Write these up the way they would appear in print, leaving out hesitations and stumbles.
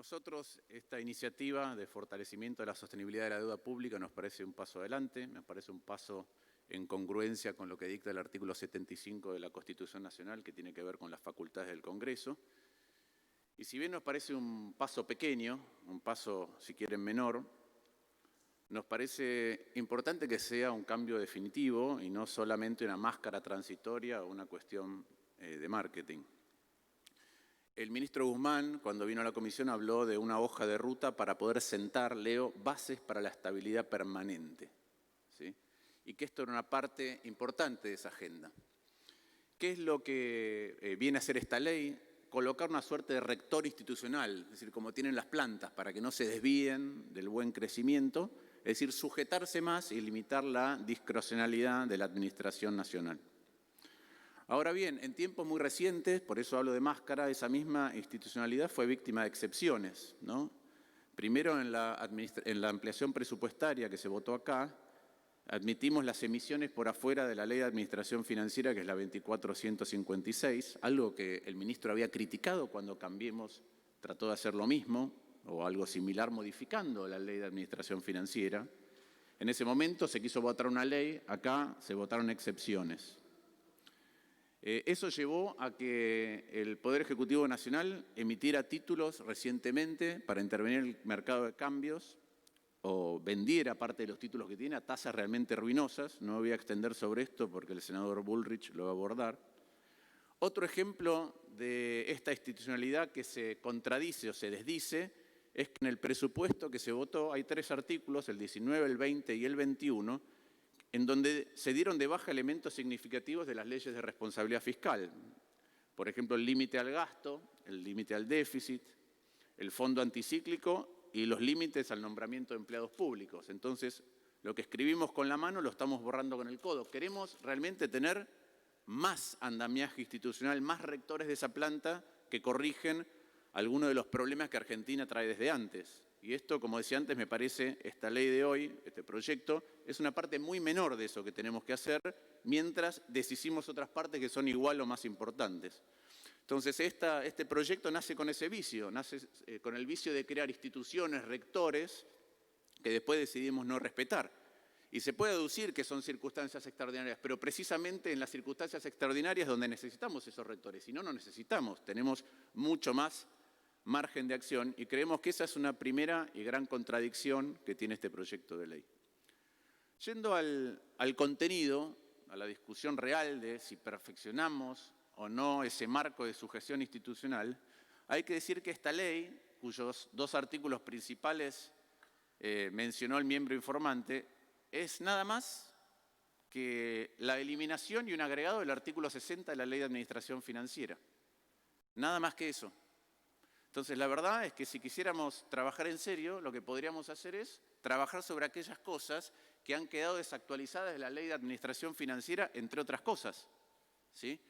nosotros esta iniciativa de fortalecimiento de la sostenibilidad de la deuda pública nos parece un paso adelante, nos parece un paso en congruencia con lo que dicta el artículo 75 de la Constitución Nacional, que tiene que ver con las facultades del Congreso. Y si bien nos parece un paso pequeño, un paso, si quieren, menor, nos parece importante que sea un cambio definitivo y no solamente una máscara transitoria o una cuestión de marketing. El ministro Guzmán, cuando vino a la comisión, habló de una hoja de ruta para poder sentar, leo, bases para la estabilidad permanente, ¿sí? Y que esto era una parte importante de esa agenda. ¿Qué es lo que viene a hacer esta ley? Colocar una suerte de rector institucional, es decir, como tienen las plantas, para que no se desvíen del buen crecimiento, es decir, sujetarse más y limitar la discrecionalidad de la Administración Nacional. Ahora bien, en tiempos muy recientes, por eso hablo de máscara, esa misma institucionalidad fue víctima de excepciones, ¿no? Primero en la ampliación presupuestaria que se votó acá, admitimos las emisiones por afuera de la Ley de Administración Financiera, que es la 24.156, algo que el ministro había criticado cuando Cambiemos trató de hacer lo mismo, o algo similar modificando la Ley de Administración Financiera. En ese momento se quiso votar una ley, acá se votaron excepciones. Eso llevó a que el Poder Ejecutivo Nacional emitiera títulos recientemente para intervenir en el mercado de cambios o vendiera parte de los títulos que tiene a tasas realmente ruinosas. No me voy a extender sobre esto porque el senador Bullrich lo va a abordar. Otro ejemplo de esta institucionalidad que se contradice o se desdice es que en el presupuesto que se votó hay 3 artículos, el 19, el 20 y el 21, en donde se dieron de baja elementos significativos de las leyes de responsabilidad fiscal. Por ejemplo, el límite al gasto, el límite al déficit, el fondo anticíclico y los límites al nombramiento de empleados públicos. Entonces, lo que escribimos con la mano lo estamos borrando con el codo. Queremos realmente tener más andamiaje institucional, más rectores de esa planta que corrigen algunos de los problemas que Argentina trae desde antes. Y esto, como decía antes, me parece, esta ley de hoy, este proyecto, es una parte muy menor de eso que tenemos que hacer, mientras deshicimos otras partes que son igual o más importantes. Entonces, este proyecto nace con ese vicio, nace con el vicio de crear instituciones, rectores, que después decidimos no respetar. Y se puede deducir que son circunstancias extraordinarias, pero precisamente en las circunstancias extraordinarias donde necesitamos esos rectores. Si no, no necesitamos, tenemos mucho más margen de acción y creemos que esa es una primera y gran contradicción que tiene este proyecto de ley. Yendo al contenido, a la discusión real de si perfeccionamos o no ese marco de sujeción institucional, hay que decir que esta ley, cuyos 2 artículos principales mencionó el miembro informante, es nada más que la eliminación y un agregado del artículo 60 de la Ley de Administración Financiera. Nada más que eso. Entonces, la verdad es que si quisiéramos trabajar en serio, lo que podríamos hacer es trabajar sobre aquellas cosas que han quedado desactualizadas de la Ley de Administración Financiera, entre otras cosas, ¿sí?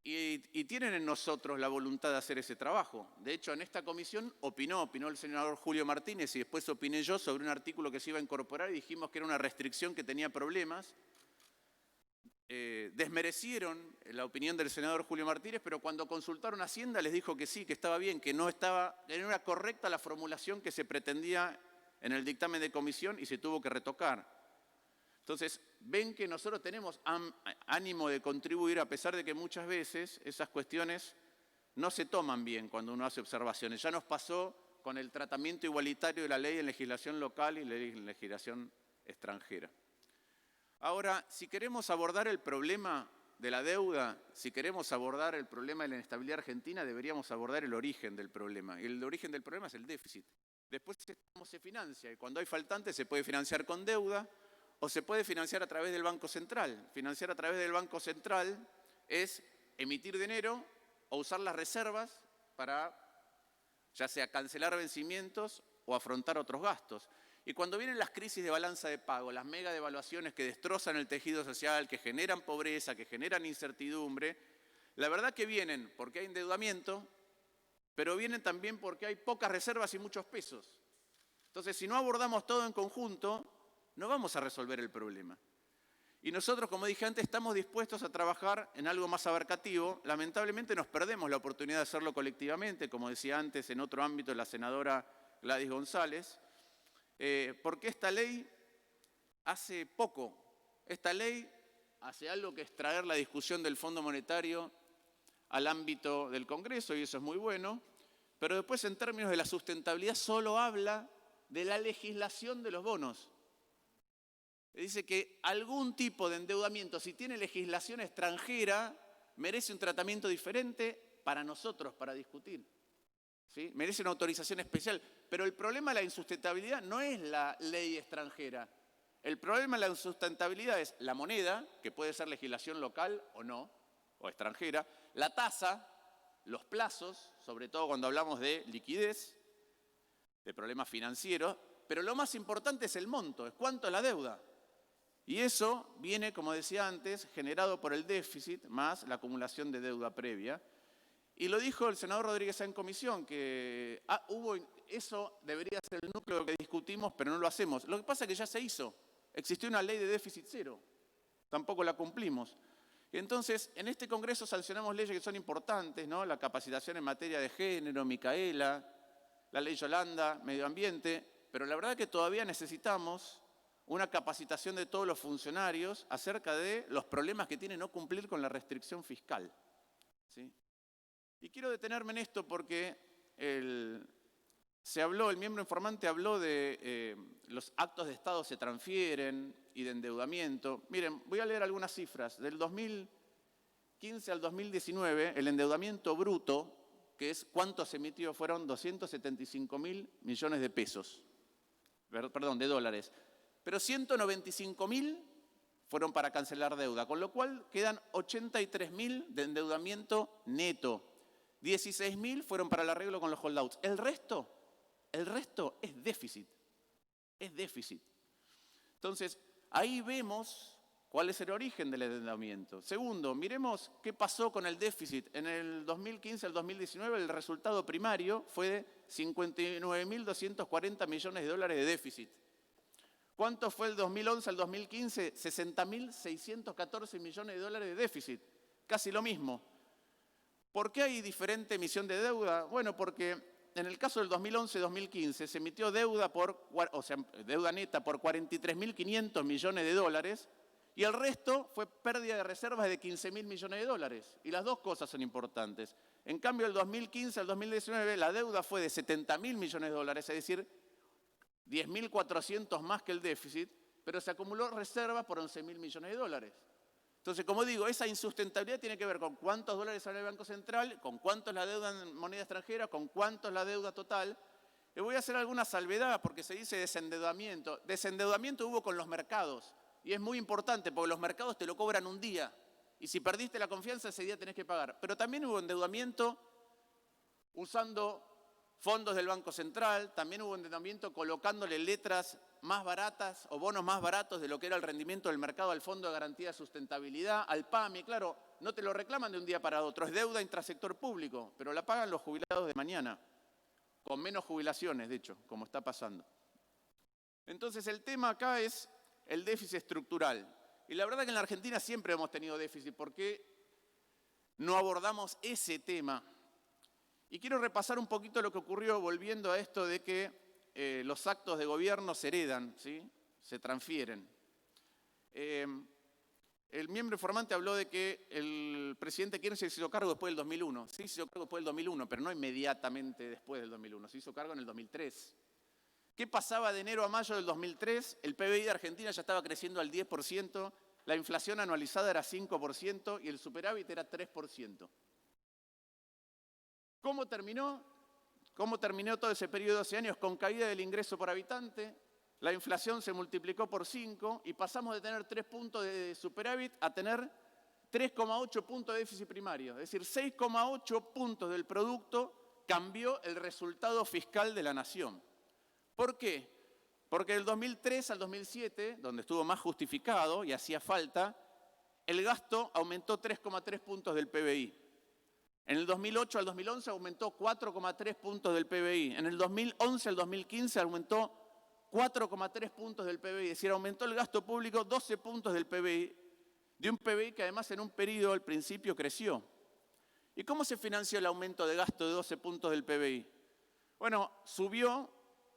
Y tienen en nosotros la voluntad de hacer ese trabajo. De hecho, en esta comisión opinó el senador Julio Martínez y después opiné yo sobre un artículo que se iba a incorporar y dijimos que era una restricción que tenía problemas. Desmerecieron la opinión del senador Julio Martínez, pero cuando consultaron a Hacienda les dijo que sí, que estaba bien, que no era correcta la formulación que se pretendía en el dictamen de comisión y se tuvo que retocar. Entonces, ven que nosotros tenemos ánimo de contribuir, a pesar de que muchas veces esas cuestiones no se toman bien cuando uno hace observaciones. Ya nos pasó con el tratamiento igualitario de la ley en legislación local y en legislación extranjera. Ahora, si queremos abordar el problema de la deuda, si queremos abordar el problema de la inestabilidad argentina, deberíamos abordar el origen del problema. Y el origen del problema es el déficit. Después, cómo se financia. Y cuando hay faltantes, se puede financiar con deuda o se puede financiar a través del Banco Central. Financiar a través del Banco Central es emitir dinero o usar las reservas para ya sea cancelar vencimientos o afrontar otros gastos. Y cuando vienen las crisis de balanza de pago, las mega devaluaciones que destrozan el tejido social, que generan pobreza, que generan incertidumbre, la verdad que vienen porque hay endeudamiento, pero vienen también porque hay pocas reservas y muchos pesos. Entonces, si no abordamos todo en conjunto, no vamos a resolver el problema. Y nosotros, como dije antes, estamos dispuestos a trabajar en algo más abarcativo. Lamentablemente nos perdemos la oportunidad de hacerlo colectivamente, como decía antes en otro ámbito la senadora Gladys González, porque esta ley hace poco. Esta ley hace algo que es traer la discusión del Fondo Monetario al ámbito del Congreso, y eso es muy bueno, pero después en términos de la sustentabilidad solo habla de la legislación de los bonos. Dice que algún tipo de endeudamiento, si tiene legislación extranjera, merece un tratamiento diferente para nosotros, para discutir. ¿Sí? Merece una autorización especial. Pero el problema de la insustentabilidad no es la ley extranjera. El problema de la insustentabilidad es la moneda, que puede ser legislación local o no, o extranjera, la tasa, los plazos, sobre todo cuando hablamos de liquidez, de problemas financieros, pero lo más importante es el monto, es cuánto es la deuda. Y eso viene, como decía antes, generado por el déficit más la acumulación de deuda previa. Y lo dijo el senador Rodríguez en comisión, que eso debería ser el núcleo que discutimos, pero no lo hacemos. Lo que pasa es que ya se hizo. Existió una ley de déficit cero. Tampoco la cumplimos. Y entonces, en este Congreso sancionamos leyes que son importantes, ¿no? La capacitación en materia de género, Micaela, la ley Yolanda, medio ambiente, pero la verdad es que todavía necesitamos una capacitación de todos los funcionarios acerca de los problemas que tiene no cumplir con la restricción fiscal. ¿Sí? Y quiero detenerme en esto porque el miembro informante habló de los actos de Estado se transfieren y de endeudamiento. Miren, voy a leer algunas cifras. Del 2015 al 2019, el endeudamiento bruto, que es cuánto se emitió, fueron 275.000 millones de pesos. Perdón, de dólares. Pero 195.000 fueron para cancelar deuda, con lo cual quedan 83.000 de endeudamiento neto. 16.000 fueron para el arreglo con los holdouts. El resto es déficit. Es déficit. Entonces, ahí vemos cuál es el origen del endeudamiento. Segundo, miremos qué pasó con el déficit. En el 2015 al 2019 el resultado primario fue de 59.240 millones de dólares de déficit. ¿Cuánto fue el 2011 al 2015? 60.614 millones de dólares de déficit. Casi lo mismo. ¿Por qué hay diferente emisión de deuda? Bueno, porque en el caso del 2011-2015 se emitió deuda deuda neta por 43.500 millones de dólares y el resto fue pérdida de reservas de 15.000 millones de dólares. Y las dos cosas son importantes. En cambio, del 2015 al 2019 la deuda fue de 70.000 millones de dólares, es decir, 10.400 más que el déficit, pero se acumuló reserva por 11.000 millones de dólares. Entonces, como digo, esa insustentabilidad tiene que ver con cuántos dólares sale el Banco Central, con cuánto es la deuda en moneda extranjera, con cuánto es la deuda total. Le voy a hacer alguna salvedad porque se dice desendeudamiento. Desendeudamiento hubo con los mercados y es muy importante porque los mercados te lo cobran un día y si perdiste la confianza ese día tenés que pagar. Pero también hubo endeudamiento usando fondos del Banco Central, también hubo endeudamiento colocándole letras más baratas o bonos más baratos de lo que era el rendimiento del mercado al Fondo de Garantía de Sustentabilidad, al PAMI. Claro, no te lo reclaman de un día para otro, es deuda intrasector público, pero la pagan los jubilados de mañana, con menos jubilaciones, de hecho, como está pasando. Entonces el tema acá es el déficit estructural. Y la verdad que en la Argentina siempre hemos tenido déficit. ¿Por qué no abordamos ese tema? Y quiero repasar un poquito lo que ocurrió volviendo a esto de que los actos de gobierno se heredan, ¿sí? Se transfieren. El miembro informante habló de que el presidente Kirchner se hizo cargo después del 2001. Sí, se hizo cargo después del 2001, pero no inmediatamente después del 2001. Se hizo cargo en el 2003. ¿Qué pasaba de enero a mayo del 2003? El PBI de Argentina ya estaba creciendo al 10%, la inflación anualizada era 5% y el superávit era 3%. ¿Cómo terminó? ¿Cómo terminó todo ese periodo de 12 años? Con caída del ingreso por habitante, la inflación se multiplicó por 5 y pasamos de tener 3 puntos de superávit a tener 3,8 puntos de déficit primario. Es decir, 6,8 puntos del producto cambió el resultado fiscal de la nación. ¿Por qué? Porque del 2003 al 2007, donde estuvo más justificado y hacía falta, el gasto aumentó 3,3 puntos del PBI. En el 2008 al 2011 aumentó 4,3 puntos del PBI. En el 2011 al 2015 aumentó 4,3 puntos del PBI, es decir, aumentó el gasto público 12 puntos del PBI, de un PBI que además en un periodo al principio creció. ¿Y cómo se financió el aumento de gasto de 12 puntos del PBI? Bueno, subió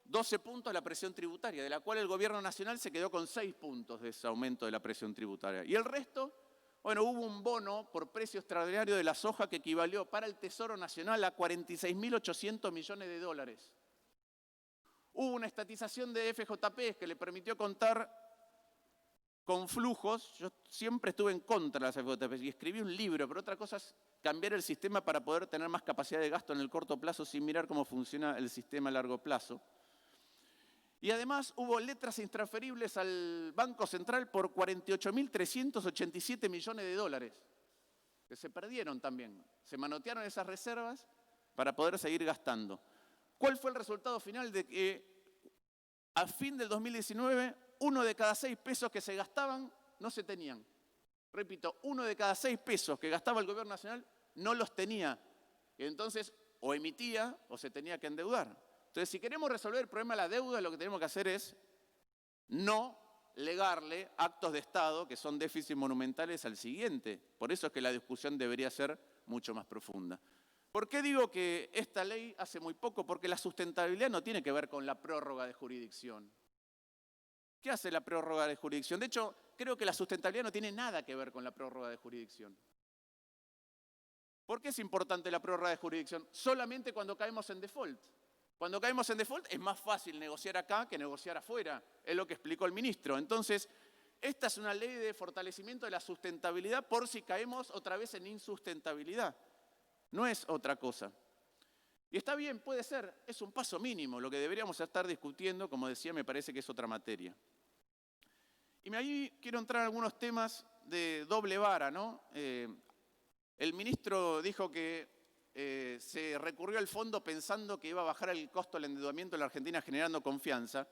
12 puntos la presión tributaria, de la cual el gobierno nacional se quedó con 6 puntos de ese aumento de la presión tributaria. Y el resto, bueno, hubo un bono por precio extraordinario de la soja que equivalió para el Tesoro Nacional a 46.800 millones de dólares. Hubo una estatización de FJP que le permitió contar con flujos. Yo siempre estuve en contra de las FJP y escribí un libro, pero otra cosa es cambiar el sistema para poder tener más capacidad de gasto en el corto plazo sin mirar cómo funciona el sistema a largo plazo. Y además hubo letras intransferibles al Banco Central por 48.387 millones de dólares, que se perdieron también. Se manotearon esas reservas para poder seguir gastando. ¿Cuál fue el resultado final? De que a fin del 2019, 1 de cada 6 pesos que se gastaban no se tenían. Repito, 1 de cada 6 pesos que gastaba el gobierno nacional no los tenía. Y entonces o emitía o se tenía que endeudar. Entonces, si queremos resolver el problema de la deuda, lo que tenemos que hacer es no legarle actos de Estado que son déficits monumentales al siguiente. Por eso es que la discusión debería ser mucho más profunda. ¿Por qué digo que esta ley hace muy poco? Porque la sustentabilidad no tiene que ver con la prórroga de jurisdicción. ¿Qué hace la prórroga de jurisdicción? De hecho, creo que la sustentabilidad no tiene nada que ver con la prórroga de jurisdicción. ¿Por qué es importante la prórroga de jurisdicción? Solamente cuando caemos en default. Cuando caemos en default es más fácil negociar acá que negociar afuera, es lo que explicó el ministro. Entonces, esta es una ley de fortalecimiento de la sustentabilidad por si caemos otra vez en insustentabilidad. No es otra cosa. Y está bien, puede ser, es un paso mínimo. Lo que deberíamos estar discutiendo, como decía, me parece que es otra materia. Y ahí quiero entrar en algunos temas de doble vara, ¿no? El ministro dijo que se recurrió al fondo pensando que iba a bajar el costo del endeudamiento de la Argentina generando confianza,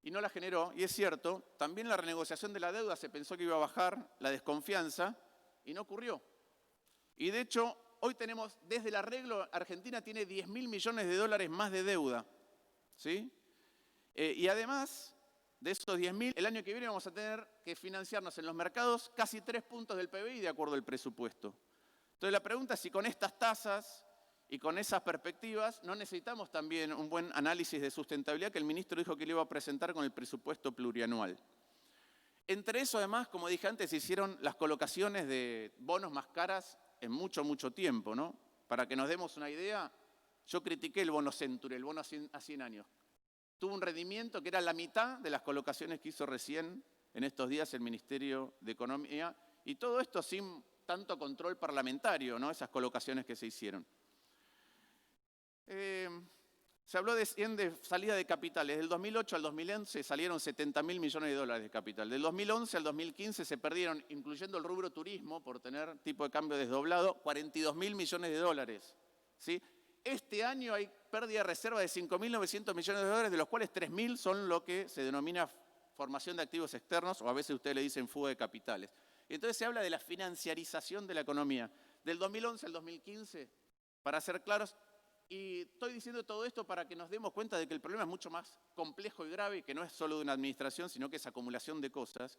y no la generó, y es cierto. También la renegociación de la deuda se pensó que iba a bajar la desconfianza, y no ocurrió. Y de hecho, hoy tenemos, desde el arreglo, Argentina tiene 10.000 millones de dólares más de deuda, ¿sí? Y además de esos 10.000, el año que viene vamos a tener que financiarnos en los mercados casi 3 puntos del PBI de acuerdo al presupuesto. Entonces la pregunta es si con estas tasas y con esas perspectivas no necesitamos también un buen análisis de sustentabilidad que el ministro dijo que le iba a presentar con el presupuesto plurianual. Entre eso, además, como dije antes, se hicieron las colocaciones de bonos más caras en mucho tiempo, ¿no? Para que nos demos una idea, yo critiqué el bono Century, el bono a 100 años. Tuvo un rendimiento que era la mitad de las colocaciones que hizo recién en estos días el Ministerio de Economía, y todo esto sin tanto control parlamentario, ¿no? Esas colocaciones que se hicieron. Se habló de salida de capitales. Del 2008 al 2011 salieron 70.000 millones de dólares de capital. Del 2011 al 2015 se perdieron, incluyendo el rubro turismo, por tener tipo de cambio desdoblado, 42.000 millones de dólares, ¿sí? Este año hay pérdida de reserva de 5.900 millones de dólares, de los cuales 3.000 son lo que se denomina formación de activos externos, o a veces ustedes le dicen fuga de capitales. Entonces se habla de la financiarización de la economía. Del 2011 al 2015, para ser claros, y estoy diciendo todo esto para que nos demos cuenta de que el problema es mucho más complejo y grave, que no es solo de una administración, sino que es acumulación de cosas.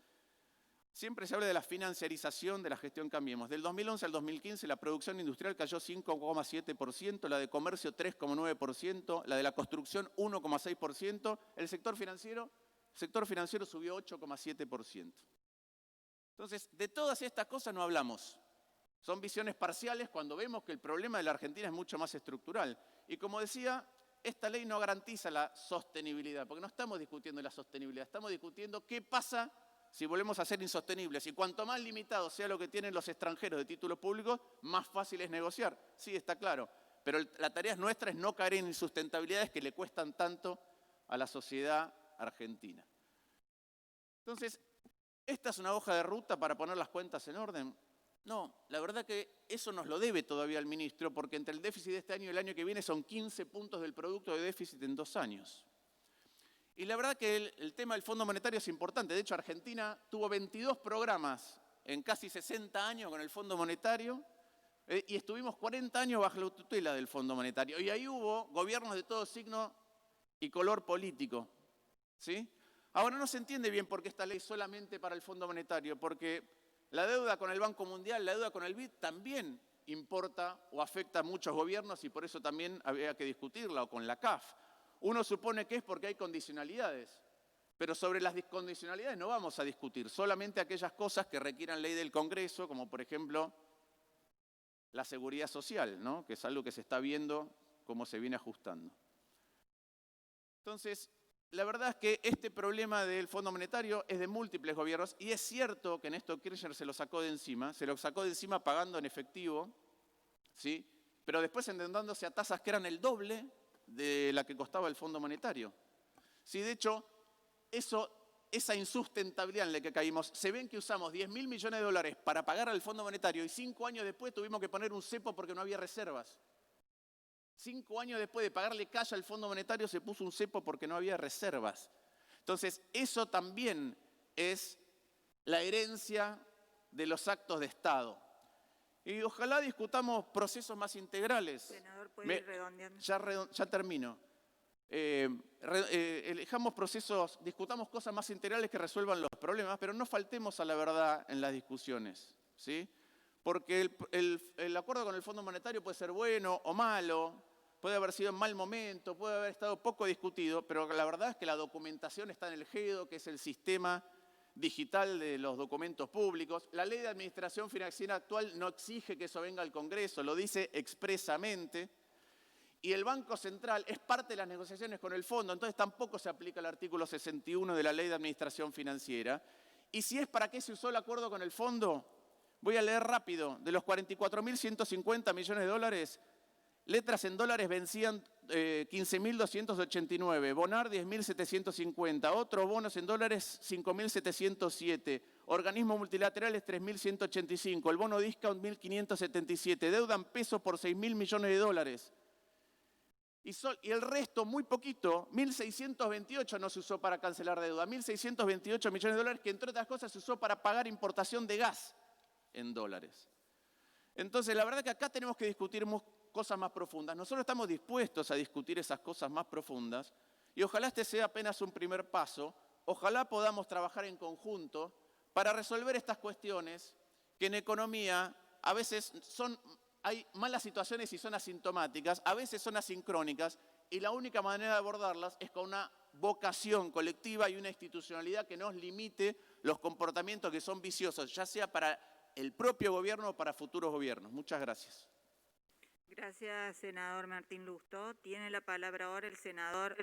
Siempre se habla de la financiarización de la gestión Cambiemos. Del 2011 al 2015 la producción industrial cayó 5,7%, la de comercio 3,9%, la de la construcción 1,6%, el sector financiero subió 8,7%. Entonces, de todas estas cosas no hablamos. Son visiones parciales cuando vemos que el problema de la Argentina es mucho más estructural. Y como decía, esta ley no garantiza la sostenibilidad, porque no estamos discutiendo la sostenibilidad, estamos discutiendo qué pasa si volvemos a ser insostenibles. Y cuanto más limitado sea lo que tienen los extranjeros de títulos públicos, más fácil es negociar. Sí, está claro. Pero la tarea nuestra es no caer en insustentabilidades que le cuestan tanto a la sociedad argentina. Entonces, ¿esta es una hoja de ruta para poner las cuentas en orden? No, la verdad que eso nos lo debe todavía el ministro, porque entre el déficit de este año y el año que viene son 15 puntos del producto de déficit en 2 años. Y la verdad que el tema del Fondo Monetario es importante. De hecho, Argentina tuvo 22 programas en casi 60 años con el Fondo Monetario, y estuvimos 40 años bajo la tutela del Fondo Monetario. Y ahí hubo gobiernos de todo signo y color político. ¿Sí? Ahora no se entiende bien por qué esta ley solamente para el Fondo Monetario, porque la deuda con el Banco Mundial, la deuda con el BID también importa o afecta a muchos gobiernos y por eso también había que discutirla, o con la CAF. Uno supone que es porque hay condicionalidades, pero sobre las condicionalidades no vamos a discutir, solamente aquellas cosas que requieran ley del Congreso, como por ejemplo la seguridad social, ¿no? Que es algo que se está viendo cómo se viene ajustando. Entonces, la verdad es que este problema del Fondo Monetario es de múltiples gobiernos y es cierto que Néstor Kirchner se lo sacó de encima pagando en efectivo, ¿sí? Pero después endeudándose a tasas que eran el doble de la que costaba el Fondo Monetario. Sí, de hecho, esa insustentabilidad en la que caímos, se ven que usamos 10.000 millones de dólares para pagar al Fondo Monetario y 5 años después tuvimos que poner un cepo porque no había reservas. 5 años después de pagarle cash al Fondo Monetario se puso un cepo porque no había reservas. Entonces, eso también es la herencia de los actos de Estado. Y ojalá discutamos procesos más integrales. Senador, ¿puede ir redondeando? Ya termino. Discutamos cosas más integrales que resuelvan los problemas, pero no faltemos a la verdad en las discusiones, ¿sí? Porque el acuerdo con el Fondo Monetario puede ser bueno o malo, puede haber sido en mal momento, puede haber estado poco discutido, pero la verdad es que la documentación está en el GEDO, que es el sistema digital de los documentos públicos. La ley de administración financiera actual no exige que eso venga al Congreso, lo dice expresamente. Y el Banco Central es parte de las negociaciones con el Fondo, entonces tampoco se aplica el artículo 61 de la Ley de Administración Financiera. Y si es para qué se usó el acuerdo con el Fondo, voy a leer rápido. De los 44.150 millones de dólares, letras en dólares vencían 15.289, Bonar 10.750, otros bonos en dólares 5.707, organismos multilaterales 3.185, el bono discount 1.577, deuda en pesos por 6.000 millones de dólares. Y el resto, muy poquito, 1.628 no se usó para cancelar deuda, 1.628 millones de dólares que entre otras cosas se usó para pagar importación de gas en dólares. Entonces, la verdad es que acá tenemos que discutir cosas más profundas. Nosotros estamos dispuestos a discutir esas cosas más profundas y ojalá este sea apenas un primer paso, ojalá podamos trabajar en conjunto para resolver estas cuestiones que en economía a veces hay malas situaciones y son asintomáticas, a veces son asincrónicas y la única manera de abordarlas es con una vocación colectiva y una institucionalidad que nos limite los comportamientos que son viciosos, ya sea para el propio gobierno o para futuros gobiernos. Muchas gracias. Gracias, senador Martín Lustó. Tiene la palabra ahora el senador